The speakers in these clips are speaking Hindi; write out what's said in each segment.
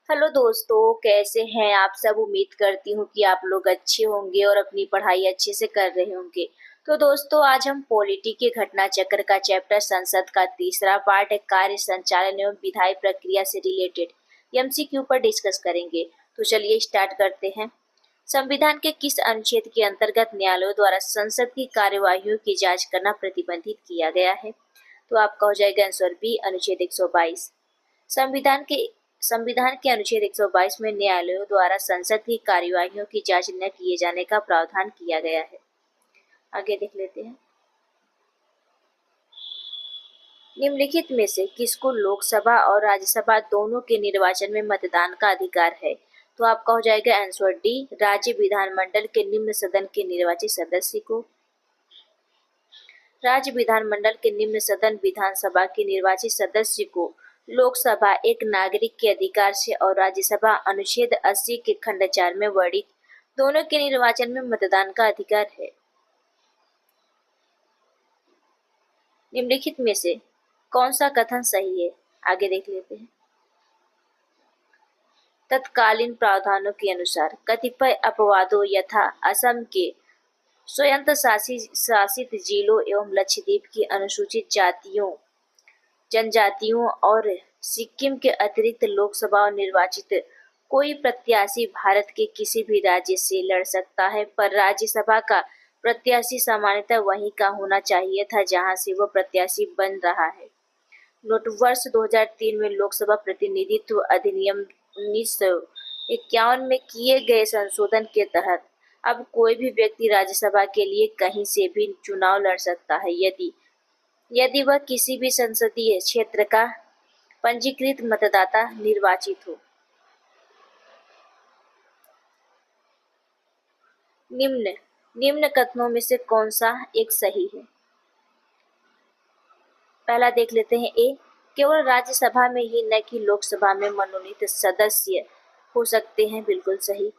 हेलो दोस्तों, कैसे हैं आप सब। उम्मीद करती हूँ कि आप लोग अच्छे होंगे और अपनी पढ़ाई अच्छे से कर रहे होंगे। तो दोस्तों, आज हम पॉलिटी के घटना चक्र का चैप्टर संसद का तीसरा पार्ट कार्य संचालन एवं विधायी प्रक्रिया से रिलेटेड एमसीक्यू पर डिस्कस करेंगे। तो चलिए स्टार्ट करते हैं। संविधान के किस अनुच्छेद के अंतर्गत न्यायालयों द्वारा संसद की कार्यवाहियों की जांच करना प्रतिबंधित किया गया है? तो आपका हो जाएगा आंसर बी, अनुच्छेद 122। संविधान के संविधान के अनुच्छेद 122 में न्यायालयों द्वारा संसद की कार्यवाहियों की जांच न किए जाने का प्रावधान किया गया है। आगे देख लेते हैं। निम्नलिखित में से किसको लोकसभा और राज्यसभा दोनों के निर्वाचन में मतदान का अधिकार है? तो आपका हो जाएगा आंसर डी, राज्य विधानमंडल के निम्न सदन के निर्वाचित सदस्य को। राज्य विधानमंडल के निम्न सदन विधानसभा के निर्वाचित सदस्य को लोकसभा एक नागरिक के अधिकार से और राज्यसभा अनुच्छेद 80 के खंड 4 में वर्णित दोनों के निर्वाचन में मतदान का अधिकार है। निम्नलिखित में से कौन सा कथन सही है? आगे देख लेते हैं। तत्कालीन प्रावधानों के अनुसार कतिपय अपवादों यथा असम के स्वयं शासित जिलों एवं लक्षद्वीप की अनुसूचित जातियों जनजातियों और सिक्किम के अतिरिक्त लोकसभा निर्वाचित कोई प्रत्याशी भारत के किसी भी राज्य से लड़ सकता है, पर राज्यसभा का प्रत्याशी सामान्यतः वहीं का होना चाहिए था जहां से वह प्रत्याशी बन रहा है। नोट वर्ष 2003 में लोकसभा प्रतिनिधित्व अधिनियम 1951 में किए गए संशोधन के तहत अब कोई भी व्यक्ति राज्यसभा के लिए कहीं से भी चुनाव लड़ सकता है यदि वह किसी भी संसदीय क्षेत्र का पंजीकृत मतदाता निर्वाचित हो। निम्न कथनों में से कौन सा एक सही है? पहला देख लेते हैं। ए, केवल राज्यसभा में ही न कि लोकसभा में मनोनीत सदस्य हो सकते हैं, बिल्कुल सही।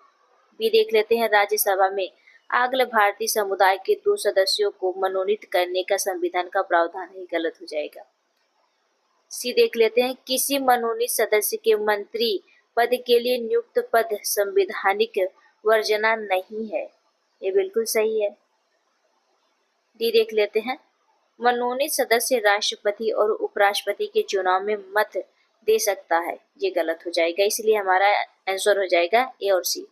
बी देख लेते हैं। राज्यसभा में आंग्ल भारतीय समुदाय के 2 सदस्यों को मनोनीत करने का संविधान का प्रावधान ही, गलत हो जाएगा। सी देख लेते हैं। किसी मनोनीत सदस्य के मंत्री पद के लिए नियुक्त पद संवैधानिक वर्जना नहीं है, ये बिल्कुल सही है। डी देख लेते हैं। मनोनीत सदस्य राष्ट्रपति और उपराष्ट्रपति के चुनाव में मत दे सकता है, ये गलत हो जाएगा। इसलिए हमारा आंसर हो जाएगा ए और सी।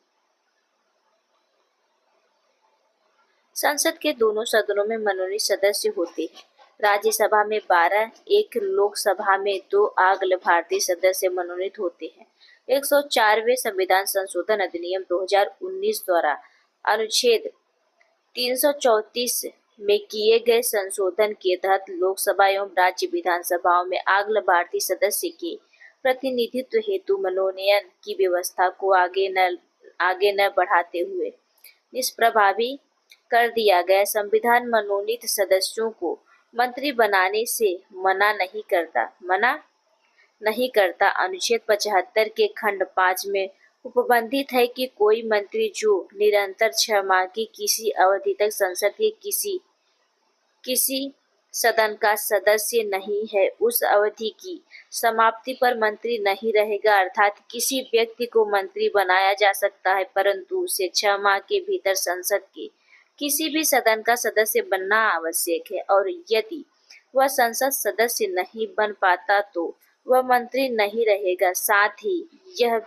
संसद के दोनों सदनों में मनोनीत सदस्य होते हैं। राज्यसभा में 12, एक लोकसभा में 2 आंग्ल भारतीय सदस्य मनोनीत होते हैं। 104वें संविधान संशोधन अधिनियम 2019 द्वारा अनुच्छेद 334 में किए गए संशोधन के तहत लोकसभा एवं राज्य विधानसभाओं में आंग्ल भारतीय सदस्य के प्रतिनिधित्व हेतु मनोनयन की व्यवस्था को आगे न बढ़ाते हुए निष्प्रभावी कर दिया गया। संविधान मनोनीत सदस्यों को मंत्री बनाने से मना नहीं करता। अनुच्छेद 75 के खंड 5 में उपबंधित है कि कोई मंत्री जो निरंतर 6 माह की किसी अवधि तक संसद के किसी सदन का सदस्य नहीं है, उस अवधि की समाप्ति पर मंत्री नहीं रहेगा। अर्थात किसी व्यक्ति को मंत्री बनाया जा सकता है, परंतु उसे 6 माह के भीतर संसद के किसी भी सदन का सदस्य बनना आवश्यक है, और यदि वह संसद सदस्य नहीं बन पाता तो वह मंत्री नहीं रहेगा। साथ ही यह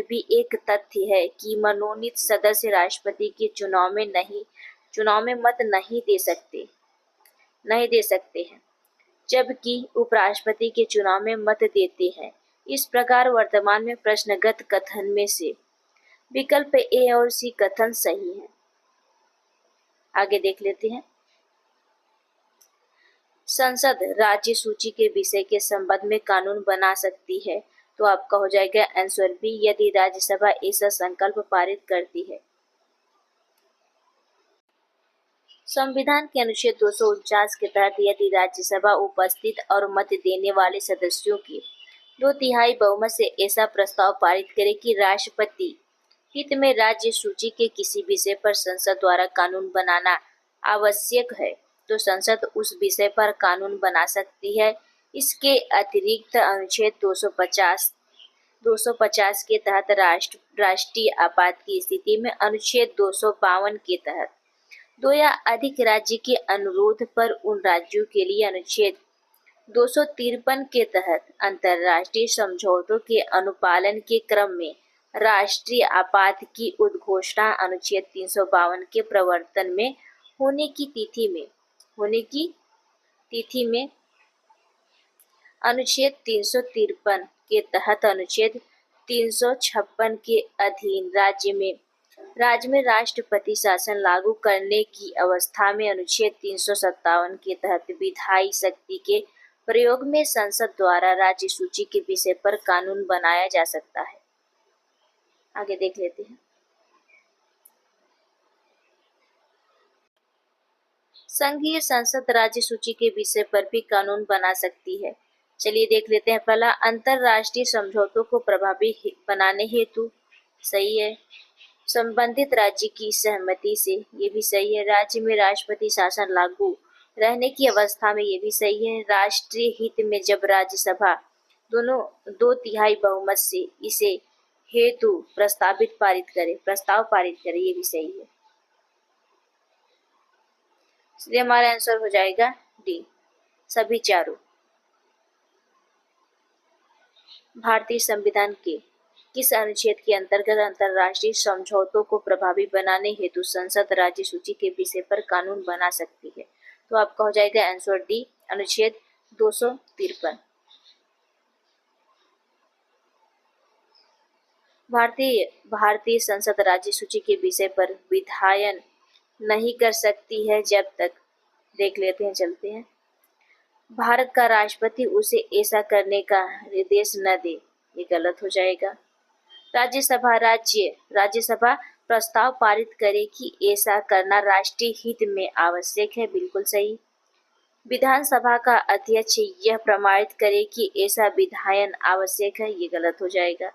भी एक तथ्य है कि मनोनीत सदस्य राष्ट्रपति के चुनाव में मत नहीं दे सकते हैं, जबकि उपराष्ट्रपति के चुनाव में मत देते हैं। इस प्रकार वर्तमान में प्रश्नगत कथन में से विकल्प ए और सी कथन सही है। आगे देख लेते हैं। संसद राज्य सूची के विषय के संबंध में कानून बना सकती है, तो आपका हो जाएगा आंसर बी, यदि राज्यसभा ऐसा संकल्प पारित करती है। संविधान के अनुच्छेद 249 के तहत यदि राज्यसभा उपस्थित और मत देने वाले सदस्यों के 2/3 बहुमत से ऐसा प्रस्ताव पारित करे कि राष्ट्रपति हित में राज्य सूची के किसी विषय पर संसद द्वारा कानून बनाना आवश्यक है, तो संसद उस विषय पर कानून बना सकती है। इसके अतिरिक्त अनुच्छेद 250 के तहत राष्ट्रीय आपात की स्थिति में अनुच्छेद 252 के तहत दो या अधिक राज्य के अनुरोध पर उन राज्यों के लिए अनुच्छेद 253 के तहत अंतर्राष्ट्रीय समझौतों के अनुपालन के क्रम में राष्ट्रीय आपात की उद्घोषणा अनुच्छेद 352 के प्रवर्तन में होने की तिथि में अनुच्छेद 353 के तहत अनुच्छेद 356 के अधीन राज्य में राष्ट्रपति शासन लागू करने की अवस्था में अनुच्छेद 357 के तहत विधायी शक्ति के प्रयोग में संसद द्वारा राज्य सूची के विषय पर कानून बनाया जा सकता है। आगे देख लेते हैं। संघीय संसद राज्य सूची के विषय पर भी कानून बना सकती है। चलिए देख लेते हैं। पहला, अंतरराष्ट्रीय समझौतों को प्रभावी बनाने हेतु, सही है। संबंधित राज्य की सहमति से, ये भी सही है। राज्य में राष्ट्रपति शासन लागू रहने की अवस्था में, ये भी सही है। राष्ट्रीय हित में जब राज्यसभा दोनों 2/3 बहुमत से इसे हेतु प्रस्ताव पारित करे, ये भी सही है। इसलिए हमारा आंसर हो जाएगा डी, सभी चारों। भारतीय संविधान के किस अनुच्छेद के अंतर्गत अंतरराष्ट्रीय समझौतों को प्रभावी बनाने हेतु संसद राज्य सूची के विषय पर कानून बना सकती है? तो आपका हो जाएगा आंसर डी, अनुच्छेद 253। भारतीय संसद राज्य सूची के विषय पर विधायन नहीं कर सकती है जब तक, देख लेते हैं, चलते हैं, भारत का राष्ट्रपति उसे ऐसा करने का निर्देश न दे, ये गलत हो जाएगा। राज्यसभा प्रस्ताव पारित करे कि ऐसा करना राष्ट्रीय हित में आवश्यक है, बिल्कुल सही। विधानसभा का अध्यक्ष यह प्रमाणित करे कि ऐसा विधायन आवश्यक है, ये गलत हो जाएगा।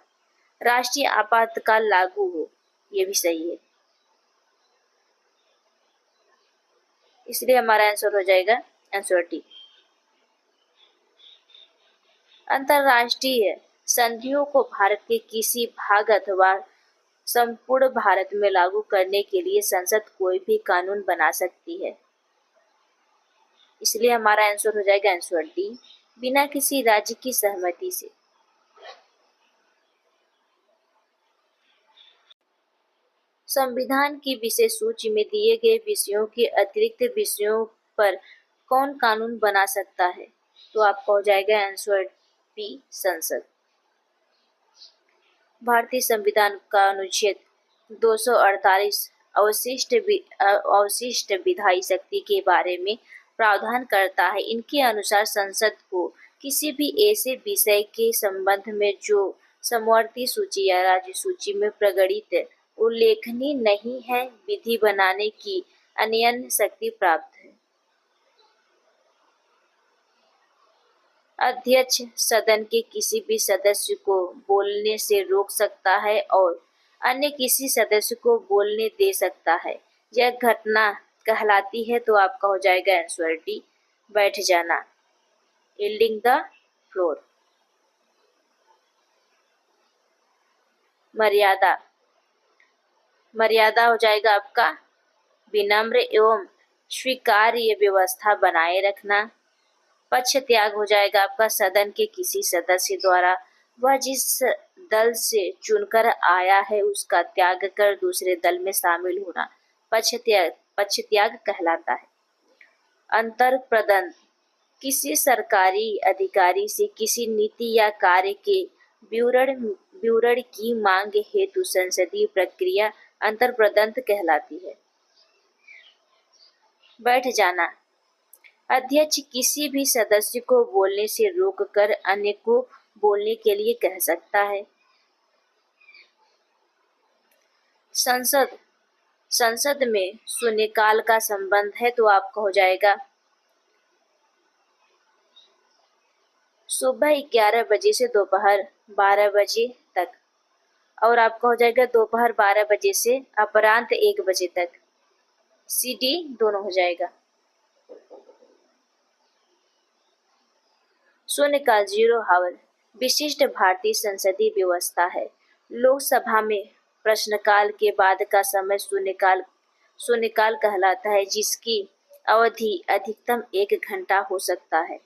राष्ट्रीय आपातकाल लागू हो, ये भी सही है। इसलिए हमारा आंसर हो जाएगा आंसर डी। अंतरराष्ट्रीय संधियों को भारत के किसी भाग अथवा संपूर्ण भारत में लागू करने के लिए संसद कोई भी कानून बना सकती है। इसलिए हमारा आंसर हो जाएगा आंसर डी, बिना किसी राज्य की सहमति से। संविधान की विषय सूची में दिए गए विषयों के अतिरिक्त विषयों पर कौन कानून बना सकता है? तो आपका हो जाएगा आंसर बी, संसद। भारतीय संविधान का अनुच्छेद 248 अवशिष्ट विधायी शक्ति के बारे में प्रावधान करता है। इनके अनुसार संसद को किसी भी ऐसे विषय के संबंध में जो समवर्ती सूची या राज्य सूची में प्रगणित उल्लेखनीय नहीं है, विधि बनाने की अन्य शक्ति प्राप्त है। अध्यक्ष सदन के किसी भी सदस्य को बोलने से रोक सकता है और अन्य किसी सदस्य को बोलने दे सकता है। यह घटना कहलाती है। तो आपका हो जाएगा आंसर डी, बैठ जाना, यील्डिंग द फ्लोर। मर्यादा हो जाएगा आपका विनम्र एवं स्वीकार्य व्यवस्था बनाए रखना। पक्ष त्याग हो जाएगा आपका सदन के किसी सदस्य द्वारा वह जिस दल से चुनकर आया है उसका त्याग कर दूसरे दल में शामिल होना पक्ष त्याग कहलाता है। अंतर्प्रदन, किसी सरकारी अधिकारी से किसी नीति या कार्य के विवरण की मांग हेतु संसदीय प्रक्रिया अंतर्प्रदन कहलाती है। बैठ जाना, अध्यक्ष किसी भी सदस्य को बोलने से रोककर अन्य को बोलने के लिए कह सकता है। संसद में शून्यकाल का संबंध है। तो आपका हो जाएगा सुबह 11 बजे से दोपहर 12 बजे तक, और आपका हो जाएगा दोपहर 12 बजे से अपरांत 1 बजे तक। सी डी दोनों हो जाएगा। शून्यकाल जीरो हावर विशिष्ट भारतीय संसदीय व्यवस्था है। लोकसभा में प्रश्नकाल के बाद का समय शून्यकाल कहलाता है, जिसकी अवधि अधिकतम 1 घंटा हो सकता है,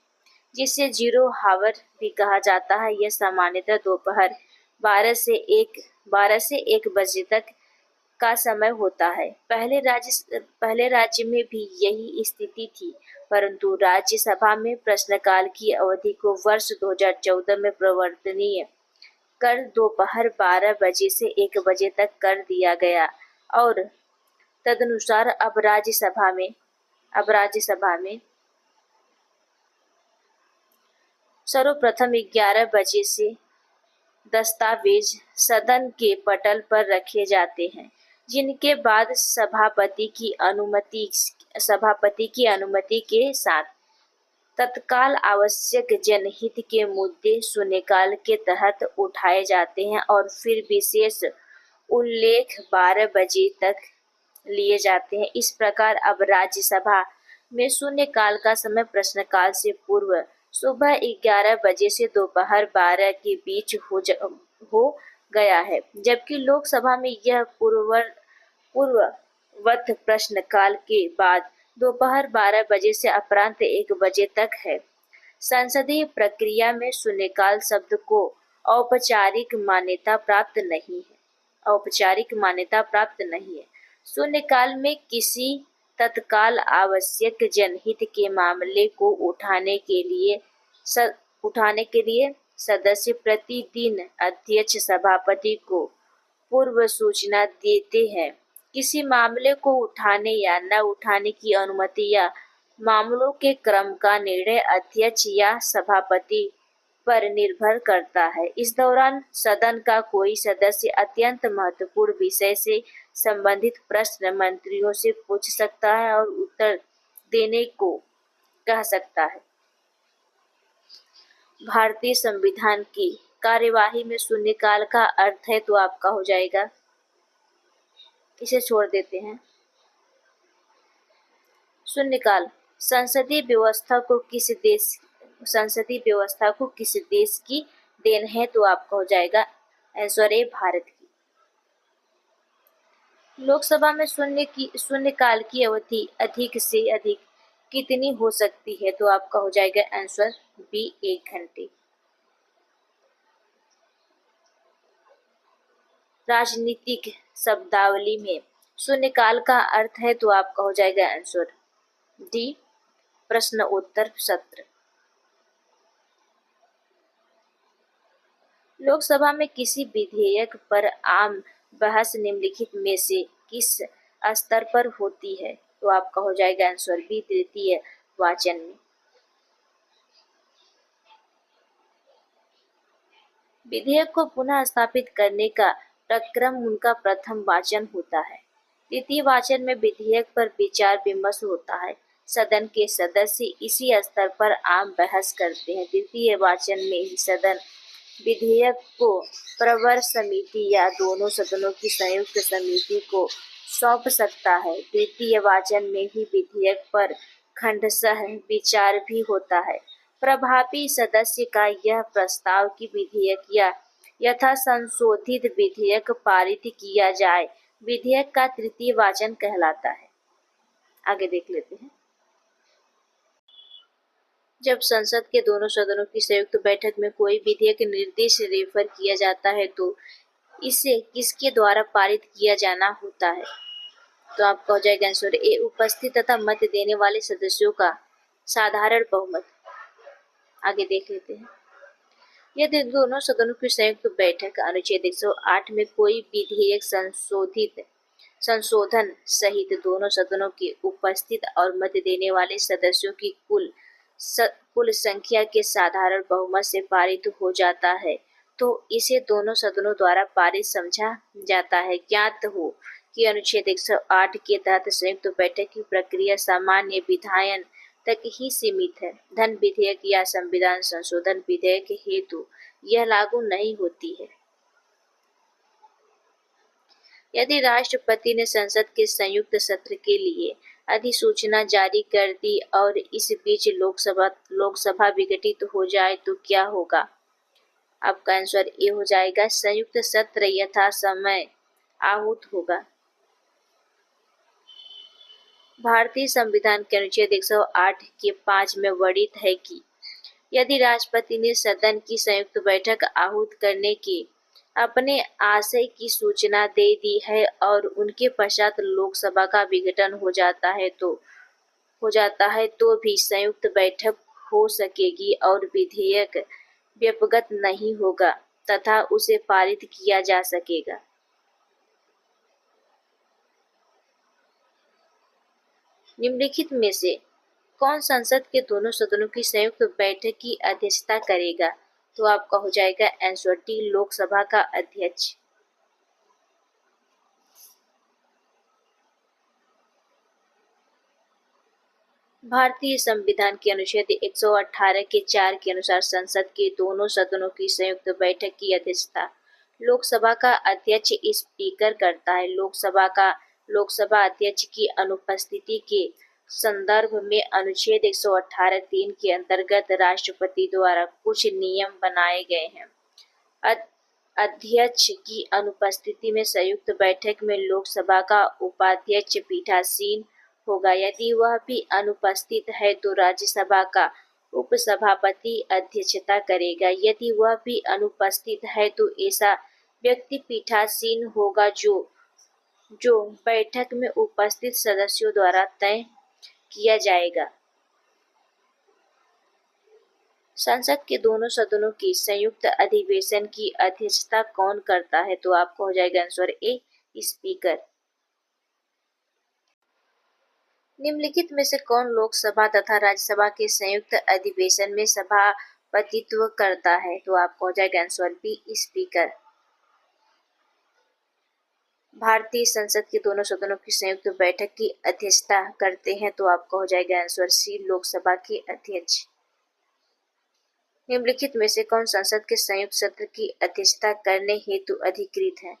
जिसे जीरो हावर भी कहा जाता है। यह सामान्यतः दोपहर 12 से 1 बजे तक का समय होता है। पहले राज्य में भी यही स्थिति थी, परंतु राज्यसभा में प्रश्नकाल की अवधि को वर्ष 2014 में परिवर्तनीय कर दोपहर 12 बजे से 1 बजे तक कर दिया गया और तदनुसार अब राज्यसभा में सर्वप्रथम 11 बजे से दस्तावेज सदन के पटल पर रखे जाते हैं, जिनके बाद सभापति की अनुमति के साथ तत्काल आवश्यक जनहित के मुद्दे शून्यकाल के तहत उठाए जाते हैं और फिर विशेष उल्लेख 12 बजे तक लिए जाते हैं। इस प्रकार अब राज्यसभा में शून्यकाल का समय प्रश्नकाल से पूर्व सुबह 11 बजे से दोपहर 12 के बीच हो गया है, जबकि लोकसभा में यह पूर्ववत प्रश्नकाल के बाद दोपहर 12 बजे से अपरांत 1 बजे तक है। संसदीय प्रक्रिया में शून्यकाल शब्द को औपचारिक मान्यता प्राप्त नहीं है। शून्यकाल में किसी तत्काल आवश्यक जनहित के मामले को उठाने के लिए सदस्य प्रतिदिन अध्यक्ष सभापति को पूर्व सूचना देते हैं। किसी मामले को उठाने या न उठाने की अनुमति या मामलों के क्रम का निर्णय अध्यक्ष या सभापति पर निर्भर करता है। इस दौरान सदन का कोई सदस्य अत्यंत महत्वपूर्ण विषय से संबंधित प्रश्न मंत्रियों से पूछ सकता है और उत्तर देने को कह सकता है। भारतीय संविधान की कार्यवाही में शून्यकाल का अर्थ है तो आपका हो जाएगा, इसे छोड़ देते हैं। शून्यकाल संसदीय व्यवस्था को किस देश की देन है तो आपका हो जाएगा आंसर ए भारत की। लोकसभा में शून्यकाल की अवधि अधिक से अधिक कितनी हो सकती है तो आपका हो जाएगा आंसर बी 1 घंटे। राजनीतिक शब्दावली में शून्यकाल का अर्थ है तो आपका हो जाएगा आंसर डी प्रश्न उत्तर सत्र। लोकसभा में किसी विधेयक पर आम बहस निम्नलिखित में से किस स्तर पर होती है तो आपका हो जाएगा आंसर बी तृतीय वाचन में। विधेयक को पुनः स्थापित करने का प्रक्रम उनका प्रथम वाचन होता है। द्वितीय वाचन में विधेयक पर विचार विमर्श होता है। सदन के सदस्य इसी स्तर पर आम बहस करते हैं। द्वितीय वाचन में ही सदन विधेयक को प्रवर समिति या दोनों सदनों की संयुक्त समिति को सौंप सकता है। द्वितीय वाचन में ही विधेयक पर खंडशः विचार भी होता है। प्रभावी सदस्य का यह प्रस्ताव कि विधेयक या यथा संशोधित विधेयक पारित किया जाए विधेयक का तृतीय वाचन कहलाता है। आगे देख लेते हैं। जब संसद के दोनों सदनों की संयुक्त बैठक में कोई विधेयक निर्देश रेफर किया जाता है तो इसे किसके द्वारा पारित किया जाना होता है तो आपका हो जाएगा आंसर ए उपस्थित तथा मत देने वाले सदस्यों का साधारण बहुमत। आगे देख लेते हैं। यदि दोनों सदनों की संयुक्त बैठक अनुच्छेद 108 में कोई विधेयक संशोधन सहित दोनों सदनों के उपस्थित और मत देने वाले सदस्यों की कुल संख्या के साधारण बहुमत से पारित हो जाता है तो इसे दोनों सदनों द्वारा पारित समझा जाता है। ज्ञात हो कि अनुच्छेद 108 के तहत संयुक्त बैठक की प्रक्रिया सामान्य विधायन तक ही सीमित है। धन विधेयक या संविधान संशोधन विधेयक हेतु यह लागू नहीं होती है। यदि राष्ट्रपति ने संसद के संयुक्त सत्र के लिए अधिसूचना जारी कर दी और इस बीच लोकसभा विघटित हो जाए तो क्या होगा? आपका आंसर ए हो जाएगा, संयुक्त सत्र यथा समय आहूत होगा। भारतीय संविधान के अनुच्छेद 108 के 5 में वर्णित है कि यदि राष्ट्रपति ने सदन की संयुक्त बैठक आहूत करने के अपने आशय की सूचना दे दी है और उनके पश्चात लोकसभा का विघटन हो जाता है तो भी संयुक्त बैठक हो सकेगी और विधेयक व्यपगत नहीं होगा तथा उसे पारित किया जा सकेगा। निम्नलिखित में से कौन संसद के दोनों सदनों की संयुक्त बैठक की अध्यक्षता करेगा? तो आपका हो जाएगा आंसर डी, लोकसभा का अध्यक्ष। भारतीय संविधान के अनुच्छेद 118 के 4 के अनुसार संसद के दोनों सदनों की संयुक्त बैठक की अध्यक्षता लोकसभा का अध्यक्ष स्पीकर करता है। लोकसभा अध्यक्ष की अनुपस्थिति के संदर्भ में अनुच्छेद 118(3) के अंतर्गत राष्ट्रपति द्वारा कुछ नियम बनाए गए हैं। अध्यक्ष की अनुपस्थिति में संयुक्त बैठक में लोकसभा का उपाध्यक्ष पीठासीन होगा। यदि वह भी अनुपस्थित है तो राज्यसभा का उपसभापति अध्यक्षता करेगा। यदि वह भी अनुपस्थित है तो ऐसा व्यक्ति पीठासीन होगा जो बैठक में उपस्थित सदस्यों द्वारा तय किया जाएगा। संसद के दोनों सदनों की संयुक्त अधिवेशन की अध्यक्षता कौन करता है? तो आपको हो जाएगा आंसर ए, स्पीकर। निम्नलिखित में से कौन लोकसभा तथा राज्यसभा के संयुक्त अधिवेशन में सभापतित्व करता है? तो आपको हो जाएगा आंसर बी, स्पीकर। भारतीय संसद के दोनों सदनों की संयुक्त बैठक की अध्यक्षता करते हैं। तो आपको हो जाएगा आंसर सी, लोकसभा के अध्यक्ष। निम्नलिखित में से कौन संसद के संयुक्त सत्र की अध्यक्षता करने हेतु अधिकृत है?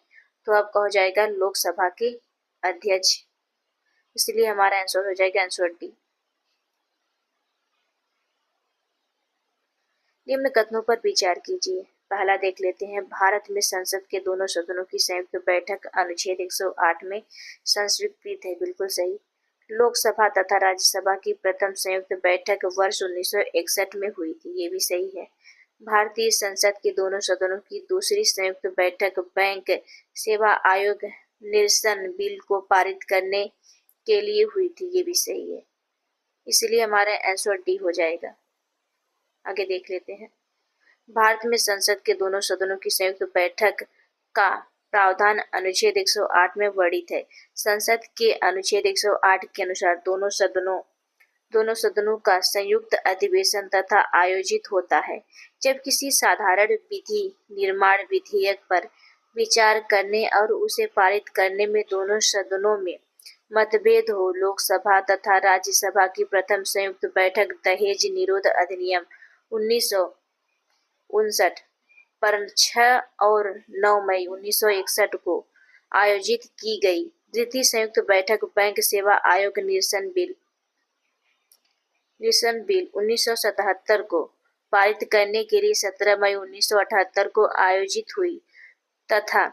तो आपका हो जाएगा लोकसभा के अध्यक्ष। इसलिए हमारा आंसर हो जाएगा आंसर डी। निम्न कथनों पर विचार कीजिए। पहला देख लेते हैं, भारत में संसद के दोनों सदनों की संयुक्त बैठक अनुच्छेद 108 में संस्वीकृत है। बिल्कुल सही। लोकसभा तथा राज्यसभा की प्रथम संयुक्त बैठक वर्ष 1961 में हुई थी। ये भी सही है। भारतीय संसद के दोनों सदनों की दूसरी संयुक्त बैठक बैंक सेवा आयोग निरसन बिल को पारित करने के लिए हुई थी। ये भी सही है। इसलिए हमारा आंसर डी हो जाएगा। आगे देख लेते हैं, भारत में संसद के दोनों सदनों की संयुक्त बैठक का प्रावधान अनुच्छेद 108 में वर्णित है। संसद के अनुच्छेद 108 के अनुसार दोनों सदनों का संयुक्त अधिवेशन तथा आयोजित होता है जब किसी साधारण विधि निर्माण विधेयक पर विचार करने और उसे पारित करने में दोनों सदनों में मतभेद हो। लोकसभा तथा राज्यसभा की प्रथम संयुक्त बैठक दहेज निरोध अधिनियम 1959 पर 6 और 9 मई 1961 को आयोजित की गई। द्वितीय संयुक्त बैठक बैंक सेवा आयोग निरसन बिल 1977 को पारित करने के लिए 17 मई 1978 को आयोजित हुई तथा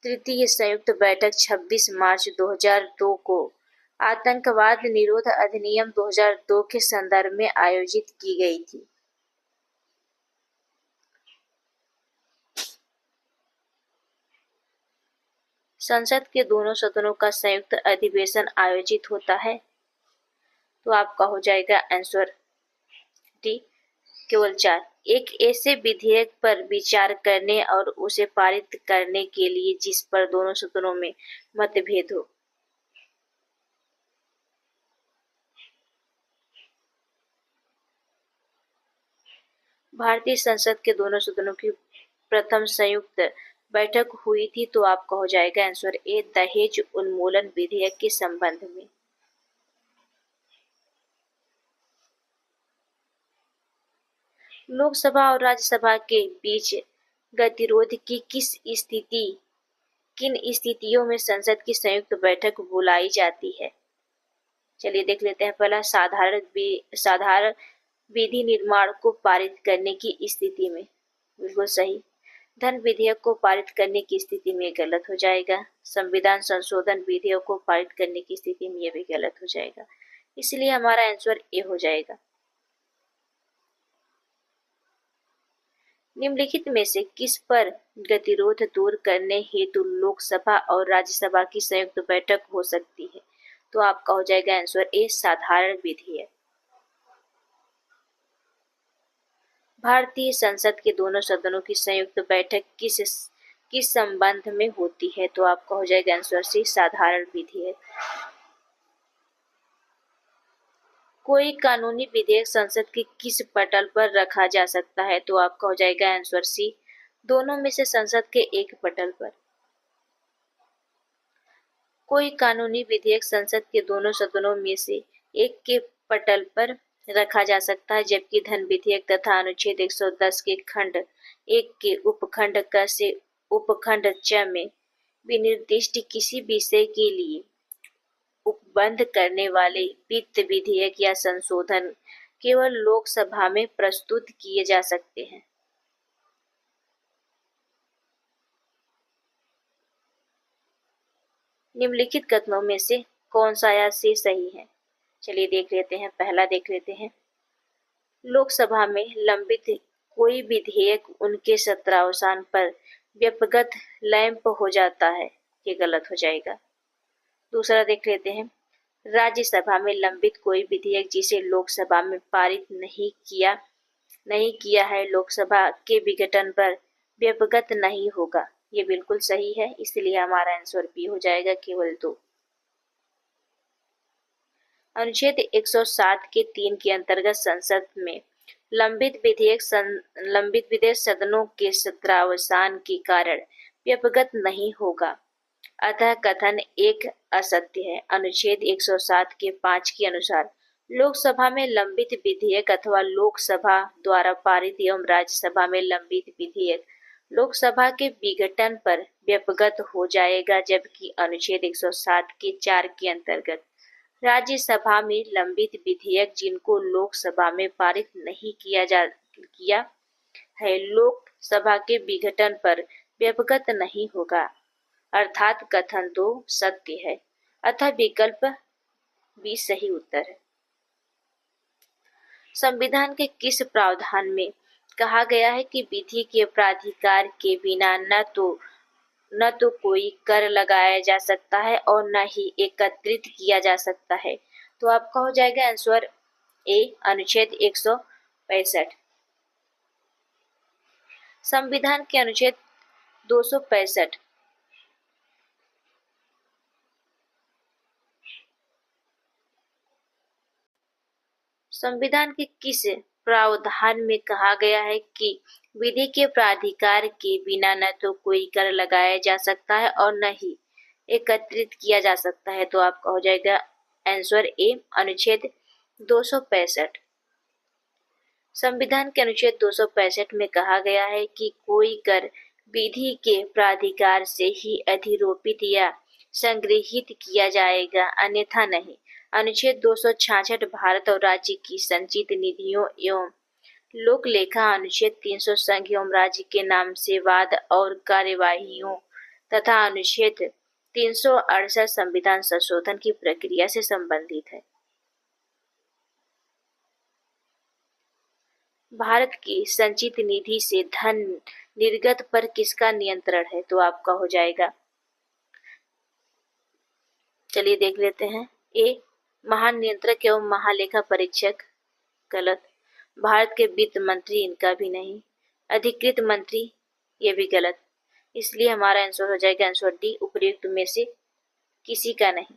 तृतीय संयुक्त बैठक 26 मार्च 2002 को आतंकवाद निरोध अधिनियम 2002 के संदर्भ में आयोजित की गई थी। संसद के दोनों सदनों का संयुक्त अधिवेशन आयोजित होता है। तो आपका हो जाएगा आंसर डी, केवल 4। एक ऐसे विधेयक पर विचार करने और उसे पारित करने के लिए जिस पर दोनों सदनों में मतभेद हो। भारतीय संसद के दोनों सदनों की प्रथम संयुक्त बैठक हुई थी। तो आपका हो जाएगा आंसर ए, दहेज उन्मूलन विधेयक के संबंध में। लोकसभा और राज्यसभा के बीच गतिरोध की किन स्थितियों में संसद की संयुक्त बैठक बुलाई जाती है? चलिए देख लेते हैं पहला, साधारण विधि निर्माण को पारित करने की स्थिति में, बिल्कुल सही। धन विधेयक को पारित करने की स्थिति में गलत हो जाएगा। संविधान संशोधन विधेयक को पारित करने की स्थिति में यह भी गलत हो जाएगा, इसलिए हमारा आंसर ए हो जाएगा। निम्नलिखित में से किस पर गतिरोध दूर करने हेतु लोकसभा और राज्यसभा की संयुक्त बैठक हो सकती है? तो आपका हो जाएगा आंसर ए, साधारण विधेयक। भारतीय संसद के दोनों सदनों की संयुक्त बैठक किस संबंध में होती है? तो आपका हो जाएगा आंसर सी, साधारण विधेयक। कोई कानूनी विधेयक संसद के किस पटल पर रखा जा सकता है? तो आपका हो जाएगा आंसर सी, दोनों में से संसद के एक पटल पर। कोई कानूनी विधेयक संसद के दोनों सदनों में से एक के पटल पर रखा जा सकता है, जबकि धन विधेयक तथा अनुच्छेद 110 के खंड 1 के उपखंड क से उपखंड च में विनिर्दिष्ट किसी विषय के लिए उपबंध करने वाले वित्त विधेयक या संशोधन केवल लोकसभा में प्रस्तुत किए जा सकते हैं। निम्नलिखित कथनों में से कौन सा या से सही है? चलिए देख लेते हैं, पहला देख लेते हैं, लोकसभा में लंबित कोई विधेयक उनके सत्रावसान पर व्यपगत लैंप हो जाता है, ये गलत हो जाएगा। दूसरा देख लेते हैं, राज्यसभा में लंबित कोई विधेयक जिसे लोकसभा में पारित नहीं किया है, लोकसभा के विघटन पर व्यपगत नहीं होगा, ये बिल्कुल सही है, इसलिए हमारा आंसर बी हो जाएगा, केवल 2। अनुच्छेद 107 के 3 के अंतर्गत संसद में लंबित विधेयक सदनों के सत्रावसान के कारण व्यपगत नहीं होगा, अतः कथन एक असत्य है। अनुच्छेद 107 के 5 के अनुसार लोकसभा में लंबित विधेयक अथवा लोकसभा द्वारा पारित एवं राज्यसभा में लंबित विधेयक लोकसभा के विघटन पर व्यपगत हो जाएगा, जबकि अनुच्छेद 107 के 4 के अंतर्गत राज्यसभा में लंबित विधेयक जिनको लोकसभा में पारित नहीं किया है, लोकसभा के विघटन पर व्यपगत नहीं होगा, अर्थात कथन 2 सत्य है, अतः विकल्प बी सही उत्तर है। संविधान के किस प्रावधान में कहा गया है कि विधि के प्राधिकार के बिना न तो कोई कर लगाया जा सकता है और न ही एकत्रित किया जा सकता है? तो आपका हो जाएगा आंसर ए, अनुच्छेद 165। संविधान के अनुच्छेद 265 संविधान के किस प्रावधान में कहा गया है कि विधि के प्राधिकार के बिना न तो कोई कर लगाया जा सकता है और न ही एकत्रित किया जा सकता है? तो आपका हो जाएगा आंसर ए, अनुच्छेद 265। संविधान के अनुच्छेद 265 में कहा गया है कि कोई कर विधि के प्राधिकार से ही अधिरोपित या संग्रहित किया जाएगा, अन्यथा नहीं। अनुच्छेद 266 भारत और राज्य की संचित निधियों एवं लोक लेखा, अनुच्छेद 300 संघ एवं राज्य के नाम से वाद और कार्यवाहियों तथा अनुच्छेद 368 संविधान संशोधन की प्रक्रिया से संबंधित है। भारत की संचित निधि से धन निर्गत पर किसका नियंत्रण है? तो आपका हो जाएगा, चलिए देख लेते हैं, ए, महानियंत्रक एवं महालेखा परीक्षक, गलत। भारत के वित्त मंत्री, इनका भी नहीं। अधिकृत मंत्री, ये भी गलत, इसलिए हमारा आंसर हो जाएगा आंसर डी, उपयुक्त में से किसी का नहीं।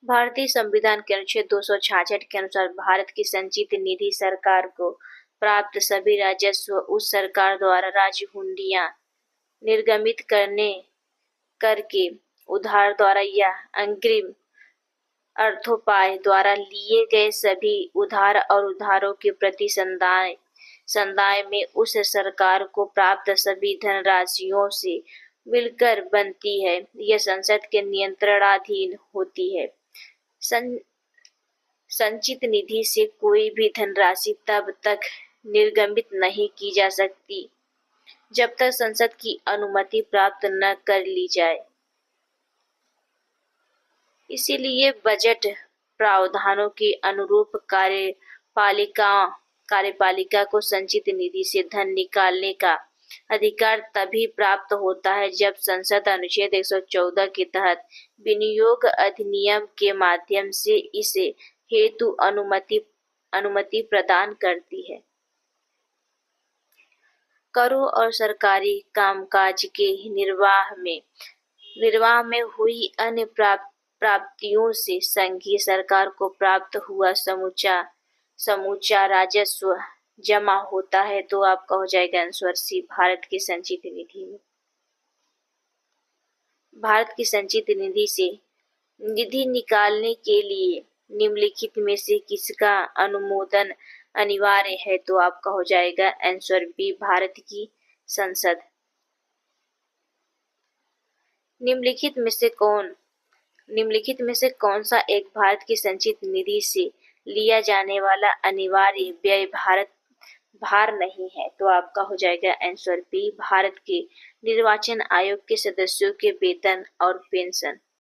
भारतीय संविधान के अनुच्छेद 266 के अनुसार भारत की संचित निधि सरकार को प्राप्त सभी राजस्व उस सरकार द्वारा राज्य हुंडियां निर्गमित करके उधार द्वारा या अग्रिम अर्थोपाय द्वारा लिए गए सभी उधार और उधारों के प्रति संदाय में उस सरकार को प्राप्त सभी धनराशियों से मिलकर बनती है। यह संसद के नियंत्रणाधीन होती है। संचित निधि से कोई भी धनराशि तब तक निर्गमित नहीं की जा सकती जब तक संसद की अनुमति प्राप्त न कर ली जाए। इसीलिए बजट प्रावधानों के अनुरूप कार्यपालिका को संचित निधि से धन निकालने का अधिकार तभी प्राप्त होता है जब संसद अनुच्छेद 114 के तहत विनियोग अधिनियम के माध्यम से इसे हेतु अनुमति प्रदान करती है। करों और सरकारी कामकाज के निर्वाह में हुई अन्य प्राप्तियों से संघीय सरकार को प्राप्त हुआ समूचा राजस्व जमा होता है। तो आपका हो जाएगा आंसर सी, भारत की संचित निधि में। भारत की संचित निधि से निधि निकालने के लिए निम्नलिखित में से किसका अनुमोदन अनिवार्य है? तो आपका हो जाएगा आंसर बी, भारत की संसद। निम्नलिखित में से कौन सा एक भारत की संचित निधि से लिया जाने वाला अनिवार्य व्यय भार नहीं है? तो आपका हो जाएगा आंसर बी, भारत के निर्वाचन आयोग के सदस्यों के वेतन और पेंशन।